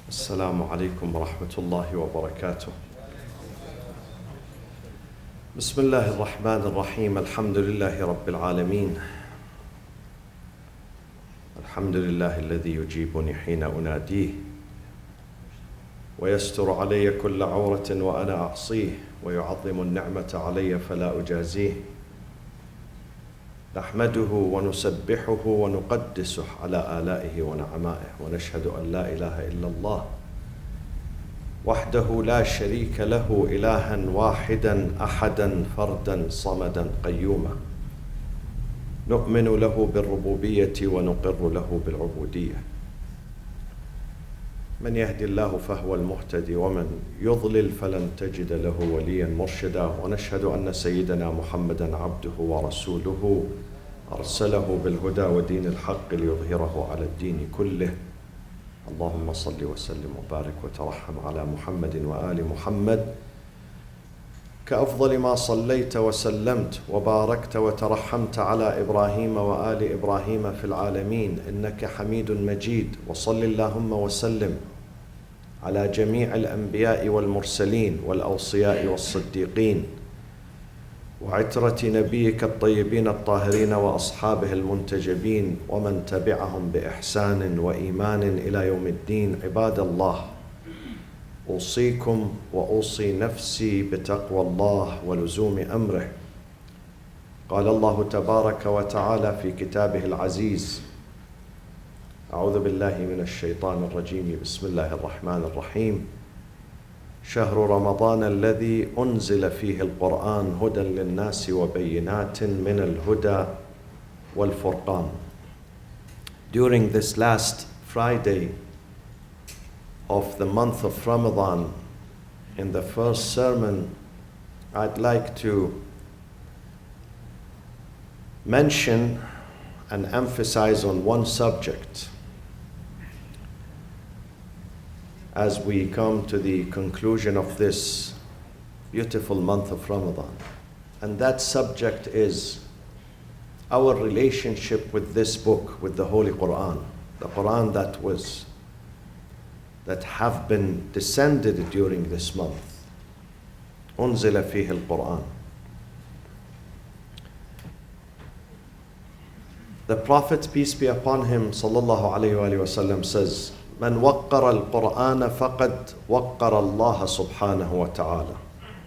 السلام عليكم ورحمة الله وبركاته. بسم الله الرحمن الرحيم. الحمد لله رب العالمين. الحمد لله الذي يجيبني حين أناديه ويستر علي كل عورة وأنا أعصيه ويعظم النعمة علي فلا أجازيه. نحمده ونسبحه ونقدسه على آلائه ونعمائه ونشهد أن لا إله إلا الله وحده لا شريك له إلها واحدا أحدا فردا صمدا قيوما. نؤمن له بالربوبية ونقر له بالعبودية. من يهدي الله فهو المهتدي ومن يضلل فلن تجد له وليا مرشدا. ونشهد أن سيدنا محمدا عبده ورسوله أرسله بالهدى ودين الحق ليظهره على الدين كله. اللهم صل وسلم وبارك وترحم على محمد وآل محمد كأفضل ما صليت وسلمت وباركت وترحمت على إبراهيم وآل إبراهيم في العالمين إنك حميد مجيد. وصل اللهم وسلم على جميع الأنبياء والمرسلين والأوصياء والصديقين وعترة نبيك الطيبين الطاهرين وأصحابه المنتجبين ومن تبعهم بإحسان وإيمان إلى يوم الدين. عباد الله، أوصيكم وأوصي نفسي بتقوى الله ولزوم أمره. قال الله تبارك وتعالى في كتابه العزيز: أعوذ بالله من الشيطان الرجيم. بسم الله الرحمن الرحيم. شهر رمضان الذي أنزل فيه القرآن هدى للناس وبينات من الهدى والفرقان. During this last Friday of the month of Ramadan, in the first sermon, I'd like to mention and emphasize on one subject as we come to the conclusion of this beautiful month of Ramadan. And that subject is our relationship with this book, with the Holy Qur'an, the Qur'an that have been descended during this month. أنزل فيه القرآن. The Prophet, peace be upon him, sallallahu alayhi wa sallam, says, من وقر القرآن فقد وقر الله سبحانه وتعالى.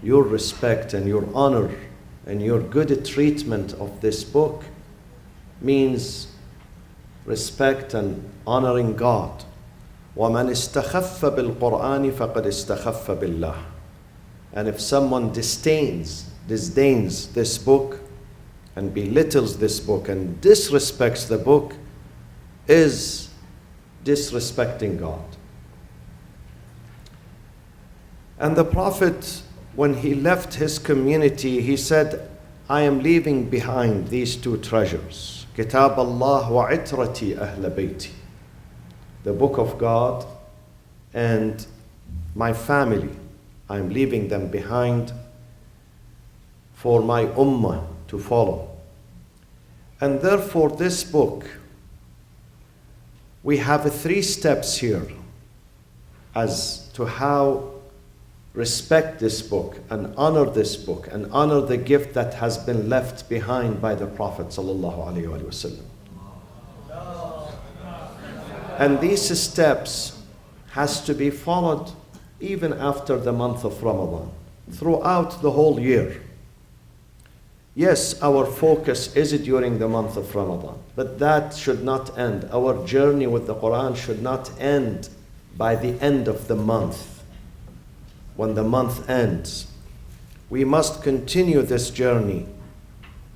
Your respect and your honor and your good treatment of this book means respect and honoring God. ومن استخف بالقرآن فقد استخف بالله. And if someone disdains this book and belittles this book and disrespects the book, is disrespecting God. And the Prophet, when he left his community, he said, I am leaving behind these two treasures, Kitab Allah wa itrati ahl bayti, the book of God and my family. I am leaving them behind for my ummah to follow. And therefore this book, we have 3 steps here as to how respect this book and honor this book and honor the gift that has been left behind by the Prophet sallallahu alaihi wasallam. And these steps has to be followed even after the month of Ramadan, throughout the whole year. Yes, our focus is during the month of Ramadan, but that should not end. Our journey with the Quran should not end by the end of the month. When the month ends, we must continue this journey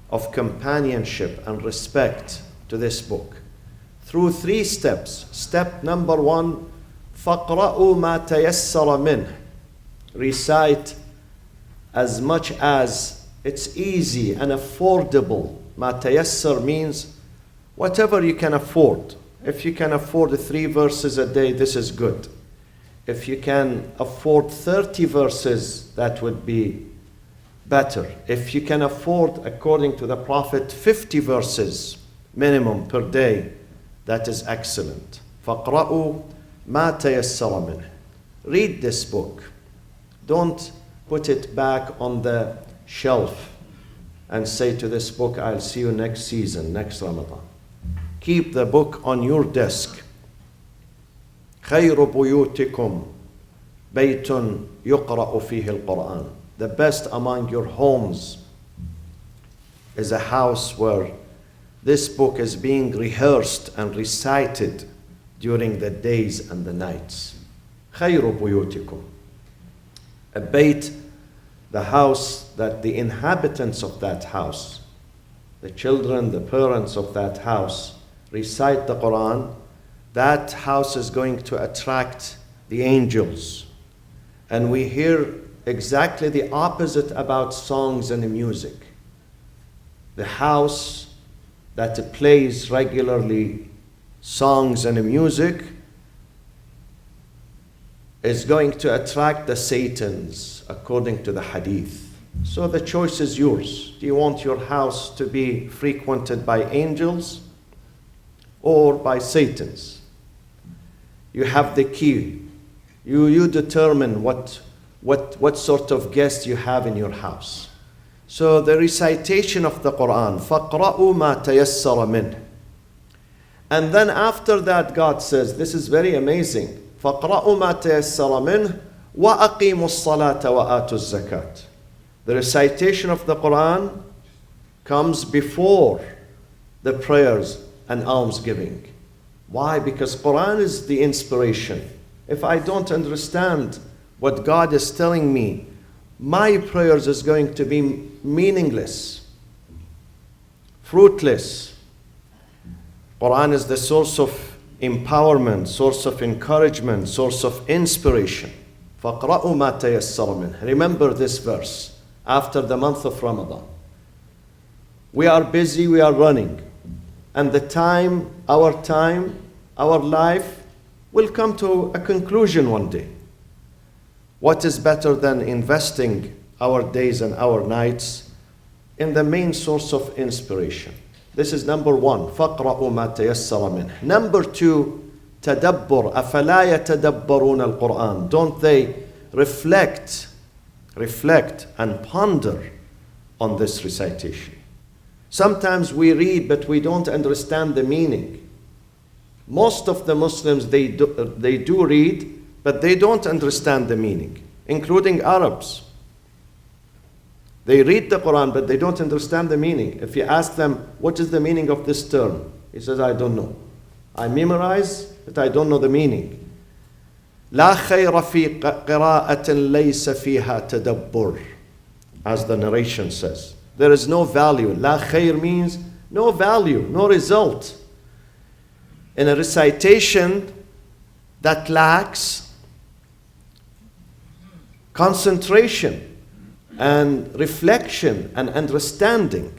of companionship and respect to this book through 3 steps. Step number 1, فَقْرَأُوا مَا تَيَسَّرَ مِنْهِ. Recite as much as it's easy and affordable. Ma tayassar means whatever you can afford. If you can afford 3 verses a day, this is good. If you can afford 30 verses, that would be better. If you can afford, according to the Prophet, 50 verses minimum per day, that is excellent. فَقْرَأُوا ما تيسر منه. Read this book. Don't put it back on the shelf and say to this book, I'll see you next season, next Ramadan. Keep the book on your desk. خير بيوتكم بيت يقرأ فيه القرآن. The best among your homes is a house where this book is being rehearsed and recited during the days and the nights. خير بيوتكم. A bayt, the house that the inhabitants of that house, the children, the parents of that house, recite the Quran. That house is going to attract the angels. And we hear exactly the opposite about songs and music. The house that plays regularly songs and music is going to attract the Satans, according to the hadith. So the choice is yours. Do you want your house to be frequented by angels or by Satans? You have the key. You determine what sort of guest you have in your house. So the recitation of the Quran, فَقْرَأُوا مَا تَيَسَّرَ مِنْهُ. And then after that, God says, this is very amazing. فَقْرَأُوا مَا تَيَسَّرَ مِنْهُ وَأَقِيمُوا الصَّلَاةَ وَآتُوا الزَّكَاةَ. The recitation of the Quran comes before the prayers and almsgiving. Why? Because Quran is the inspiration. If I don't understand what God is telling me, my prayers is going to be meaningless, fruitless. Quran is the source of empowerment, source of encouragement, source of inspiration. فَقْرَأُوا مَا تَيَسَّرَ مِنْهُ. Remember this verse after the month of Ramadan. We are busy, we are running. And the time, our life will come to a conclusion one day. What is better than investing our days and our nights in the main source of inspiration? This is number one. فَقْرَأُوا مَا تَيَسَّرَ مِنْهُ. Number two, تَدَبُّرْ. أَفَلَا يَتَدَبَّرُونَ الْقُرْآنَ. Don't they reflect and ponder on this recitation? Sometimes we read, but we don't understand the meaning. Most of the Muslims, they do read, but they don't understand the meaning, including Arabs. They read the Quran, but they don't understand the meaning. If you ask them, what is the meaning of this term? He says, I don't know. I memorize, but I don't know the meaning. لا خير في قراءة ليس فيها تدبر. As the narration says, there is no value. La khair means no value, no result. In a recitation that lacks concentration and reflection and understanding.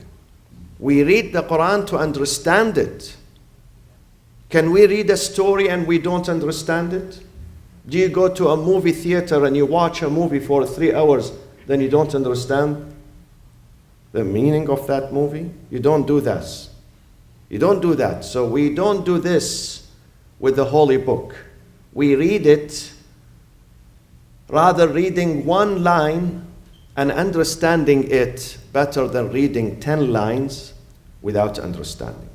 We read the Quran to understand it. Can we read a story and we don't understand it? Do you go to a movie theater and you watch a movie for 3 hours, then you don't understand the meaning of that movie? You don't do that. You don't do that. So we don't do this with the Holy Book. We read it, rather reading one line and understanding it better than reading 10 lines without understanding.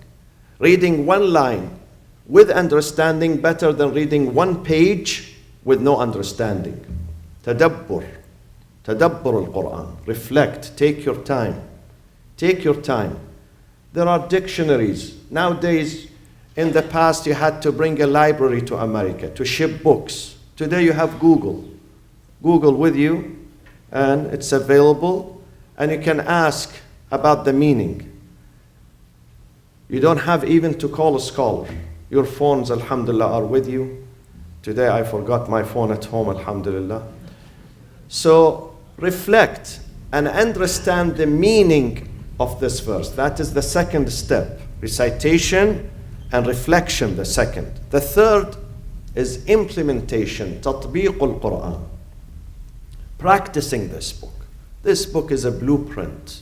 Reading one line with understanding better than reading one page with no understanding. Tadabbur al-Quran. Reflect. Take your time. Take your time. There are dictionaries. Nowadays, in the past, you had to bring a library to America to ship books. Today you have Google. Google with you, and it's available, and you can ask about the meaning. You don't have even to call a scholar. Your phones, alhamdulillah, are with you. Today I forgot my phone at home, alhamdulillah. So reflect and understand the meaning of this verse. That is the second step. Recitation and reflection, the second. The third is implementation, تطبيق القرآن. Practicing this book. This book is a blueprint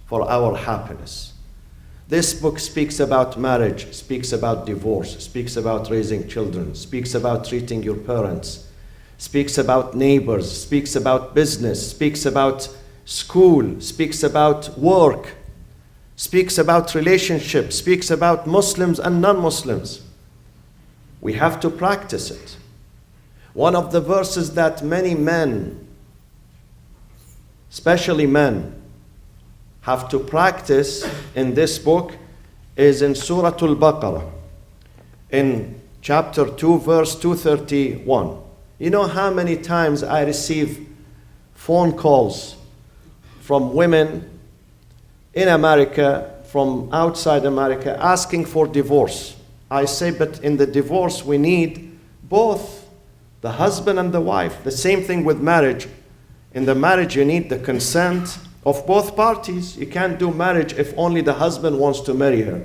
for our happiness. This book speaks about marriage, speaks about divorce, speaks about raising children, speaks about treating your parents, speaks about neighbors, speaks about business, speaks about school, speaks about work, speaks about relationships, speaks about Muslims and non-Muslims. We have to practice it. One of the verses that many men, especially men, have to practice in this book is in Surah Al-Baqarah, in chapter 2, verse 231. You know how many times I receive phone calls from women in America, from outside America, asking for divorce. I say, but in the divorce we need both the husband and the wife. The same thing with marriage. In the marriage you need the consent of both parties. You can't do marriage if only the husband wants to marry her.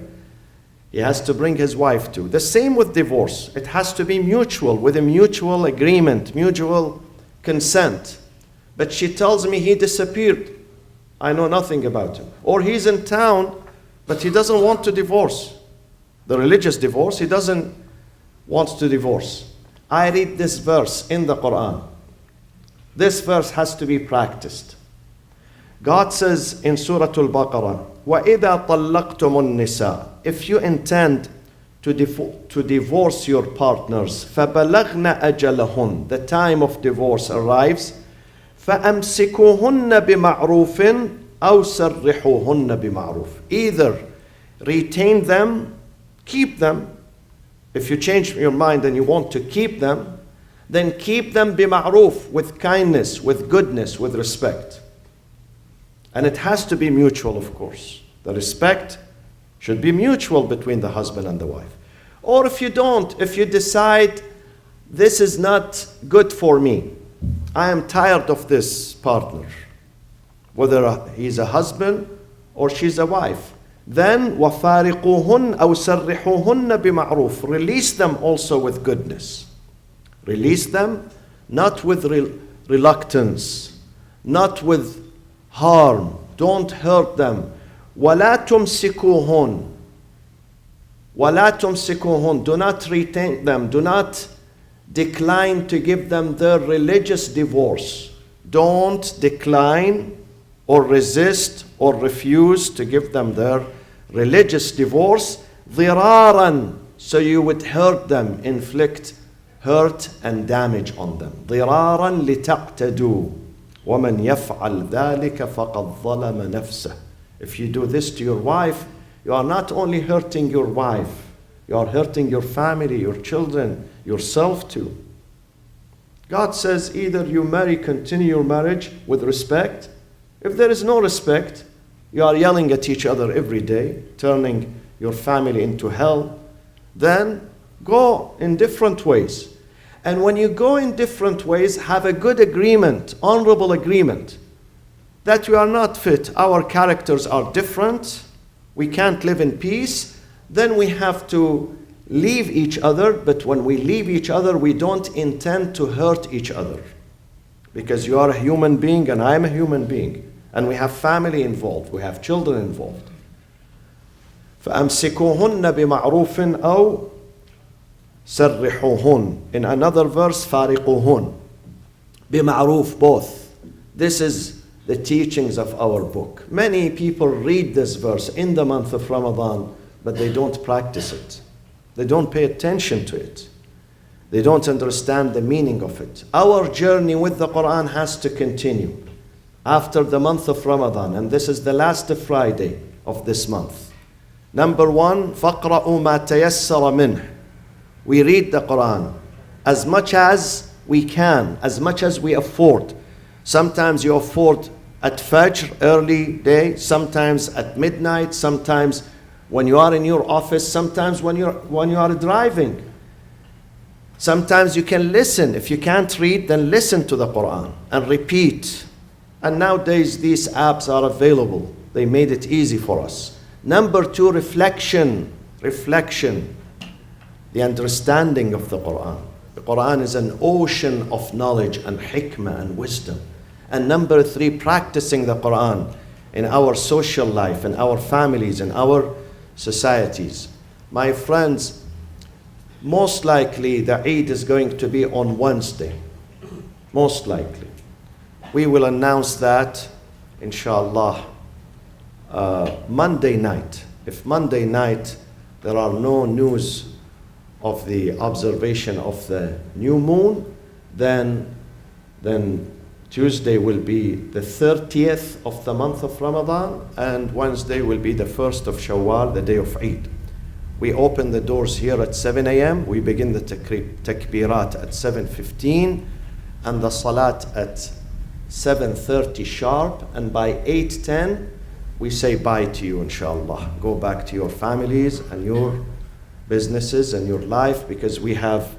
He has to bring his wife too. The same with divorce. It has to be mutual, with a mutual agreement, mutual consent. But she tells me he disappeared. I know nothing about him. Or he's in town, but he doesn't want to divorce. The religious divorce, he doesn't want to divorce. I read this verse in the Qur'an. This verse has to be practiced. God says in Surah Al-Baqarah, وَإِذَا طَلَّقْتُمُ النِّسَاءَ, if you intend to divorce your partners, فَبَلَغْنَ أَجَلَهُنَّ, the time of divorce arrives, فَأَمْسِكُوهُنَّ بِمَعْرُوفٍ أَوْ سَرِّحُوهُنَّ بِمَعْرُوفٍ. Either retain them, keep them. If you change your mind and you want to keep them, then keep them بِمَعْرُوف, with kindness, with goodness, with respect. And it has to be mutual, of course. The respect should be mutual between the husband and the wife. Or if you don't, if you decide this is not good for me, I am tired of this partner, whether he's a husband or she's a wife, then وَفَارِقُوهُنَّ أَوْ سَرِّحُوهُنَّ بِمَعْرُوفٍ. Release them also with goodness. Release them not with reluctance, not with harm. Don't hurt them. وَلَا تُمْسِكُوهُنَّ. وَلَا تُمْسِكُوهُنَّ. Do not retain them. Do not decline to give them their religious divorce. Don't decline or resist or refuse to give them their religious divorce. ضِرَارًا. So you would hurt them, inflict hurt and damage on them. ضِرَارًا لِتَقْتَدُوا. وَمَنْ يَفْعَلْ ذَلِكَ فَقَدْ ظَلَمَ نَفْسَهُ. If you do this to your wife, you are not only hurting your wife, you are hurting your family, your children, yourself too. God says either you continue your marriage with respect. If there is no respect, you are yelling at each other every day, turning your family into hell, then go in different ways. And when you go in different ways, have a good agreement, honorable agreement, that we are not fit, our characters are different, we can't live in peace, then we have to leave each other. But when we leave each other, we don't intend to hurt each other. Because you are a human being and I am a human being. And we have family involved, we have children involved. فَأَمْسِكُوهُنَّ بِمَعْرُوفٍ أَوْ سَرِّحُوهُنَّ. In another verse, فَارِقُوهُنَّ. بِمَعْرُوف, both. This is the teachings of our book. Many people read this verse in the month of Ramadan, but they don't practice it. They don't pay attention to it. They don't understand the meaning of it. Our journey with the Qur'an has to continue after the month of Ramadan, and this is the last Friday of this month. Number one, فَقْرَأُوا مَا تَيَسَّرَ مِنْهُ. We read the Qur'an as much as we can, as much as we afford. Sometimes you afford at Fajr, early day, sometimes at midnight, sometimes when you are in your office, sometimes when you are driving. Sometimes you can listen. If you can't read, then listen to the Qur'an and repeat. And nowadays these apps are available. They made it easy for us. Number two, reflection. The understanding of the Qur'an. The Qur'an is an ocean of knowledge and hikmah and wisdom. And number three, practicing the Qur'an in our social life, in our families, in our societies. My friends, most likely the Eid is going to be on Wednesday. Most likely. We will announce that, inshallah, Monday night. If Monday night there are no news of the observation of the new moon, then Tuesday will be the 30th of the month of Ramadan, and Wednesday will be the 1st of Shawwal, the day of Eid. We open the doors here at 7 a.m. We begin the takbirat at 7:15 and the salat at 7:30 sharp, and by 8:10 we say bye to you, inshallah. Go back to your families and your businesses and your life, because we have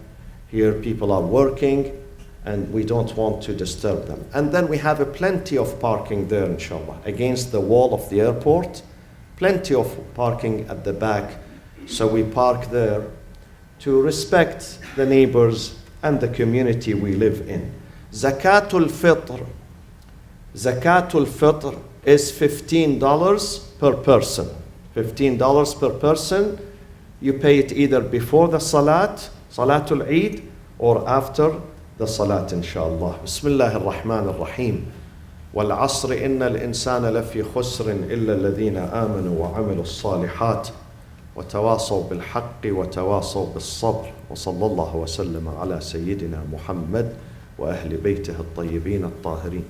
here people are working and we don't want to disturb them. And then we have plenty of parking there, inshallah, against the wall of the airport. Plenty of parking at the back. So we park there to respect the neighbors and the community we live in. Zakatul Fitr. Zakatul Fitr is $15 per person. $15 per person. You pay it either before the Salatul Eid, or after the Salat, inshallah. Bismillah ar-Rahman ar-Rahim. وَالْعَصْرِ إِنَّ الْإِنسَانَ لَفِي خُسْرٍ إِلَّا الَّذِينَ آمَنُوا وَعَمِلُوا الصَّالِحَاتِ وتواصوا بالحق وتواصوا بالصبر وصلى الله وسلم على سيدنا محمد وأهل بيته الطيبين الطاهرين.